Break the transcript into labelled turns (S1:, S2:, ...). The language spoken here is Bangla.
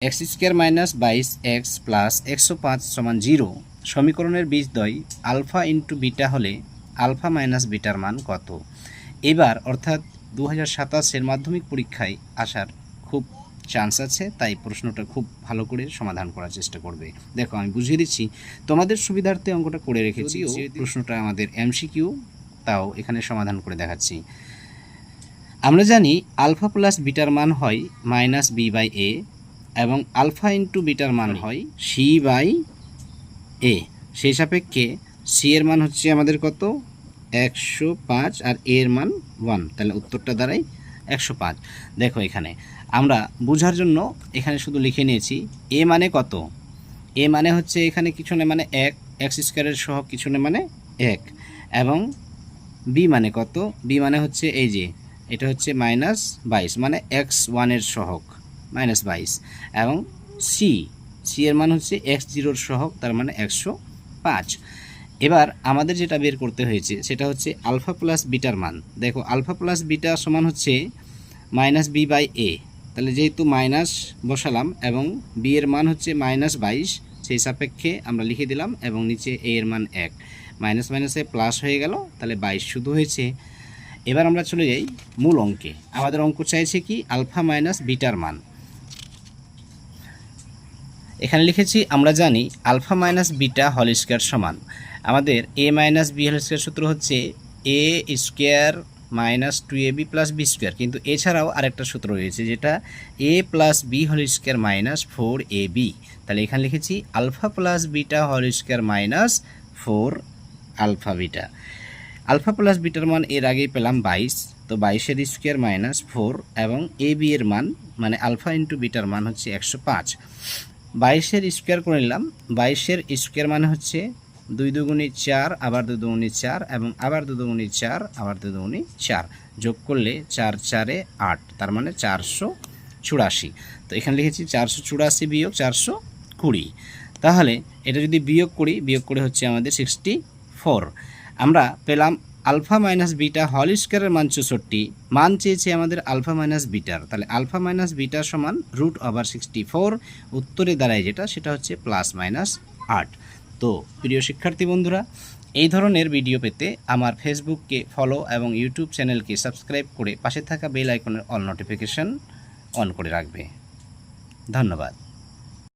S1: X square minus 22x plus 105 समान 0 समीकरणের বীজদ্বয় আলফা ইন্টু বিটা হলে আলফা মাইনাস বিটার মান কত। এবার অর্থাৎ 2027 মাধ্যমিক পরীক্ষায় আসার খুব চান্স আছে, তাই প্রশ্নটা খুব ভালো করে সমাধান করার চেষ্টা করবে। দেখো আমি বুঝিয়ে দিচ্ছি, তোমাদের সুবিধার্থে অঙ্কটা করে রেখেছি, প্রশ্নটা আমাদের এমসিকিউ, তাও এখানে সমাধান করে দেখাচ্ছি। আমরা জানি আলফা প্লাস বিটার মান হয় মাইনাস বি বাই এ এবং আলফা ইন্টু বিটার মান হয় সি বাই এ। সেই সাপেক্ষে সি এর মান হচ্ছে আমাদের কত 105 আর এ এর মান 1, তাহলে উত্তরটা দাঁড়ায় 105। দেখো এখানে আমরা বোঝার জন্য এখানে শুধু লিখে নিয়েছি এ মানে কত, এ মানে হচ্ছে এখানে কিছু না মানে 1, এক্স স্কোয়ারের সহগ কিছু না মানে 1, এবং বি মানে কত, বি মানে হচ্ছে এই যে এটা হচ্ছে মাইনাস 22 মানে x1 এর সহগ মাইনাস 22, এবং সি এর মান হচ্ছে x0 এর সহগ, তার মানে 105। এবার আমাদের যেটা বের করতে হয়েছে সেটা হচ্ছে আলফা প্লাস বিটার মান। দেখো আলফা প্লাস বিটা সমান হচ্ছে মাইনাস বি বাই এ, তাহলে যেহেতু মাইনাস বসালাম এবং বি এর মান হচ্ছে মাইনাস 22, সেই সাপেক্ষে আমরা লিখে দিলাম, এবং নিচে এ এর মান 1, মাইনাস মাইনাসে প্লাস হয়ে গেল, তাহলে 22 শুধু হয়েছে। এবার আমরা চলে যাই মূল অঙ্কে। আমাদের অঙ্ক চাইছে কি আলফা মাইনাস বিটার মান। এখানে লিখেছি আমরা জানি alpha minus beta whole square সমান আমাদের A minus B whole square সূত্র হচ্ছে A square minus 2ab plus B square, কিন্তু এছাড়াও আরেকটা সূত্র রয়েছে যেটা A plus B whole square minus 4ab। তাহলে এখানে লিখেছি alpha plus beta whole square minus 4 alpha beta. Alpha plus বিটার মান এর আগেই পেলাম 22, তো 22 এর স্কোয়ার মাইনাস 4, এবং এ বি এর মান মানে আলফা ইন্টু বিটার মান হচ্ছে 105। 22 এর স্কোয়ার করে নিলাম, 22 এর স্কোয়ার মানে হচ্ছে 2 দুগুণে 4, আবার 2 দুগুণে 4, এবং আবার 2 দুগুণে 4, আবার 2 দুগুণে 4, যোগ করলে 4 4 এ 8, তার মানে 484। তো এখানে লিখেছি 484 বিয়োগ 420, তাহলে এটা যদি বিয়োগ করি, বিয়োগ করে হচ্ছে আমাদের 64। আমরা পেলাম আলফা মাইনাস বিটা হল স্কোয়ারের মান 64, মান চেয়েছে আমাদের আলফা মাইনাস বিটার, তাহলে আলফা মাইনাস বিটা সমান √64। উত্তরে দাঁড়ায় যেটা সেটা হচ্ছে প্লাস মাইনাস 8। তো প্রিয় শিক্ষার্থী বন্ধুরা, এই ধরনের ভিডিও পেতে আমার ফেসবুককে ফলো এবং ইউটিউব চ্যানেলকে সাবস্ক্রাইব করে পাশে থাকা বেল আইকনের অল নোটিফিকেশন অন করে রাখবে। ধন্যবাদ।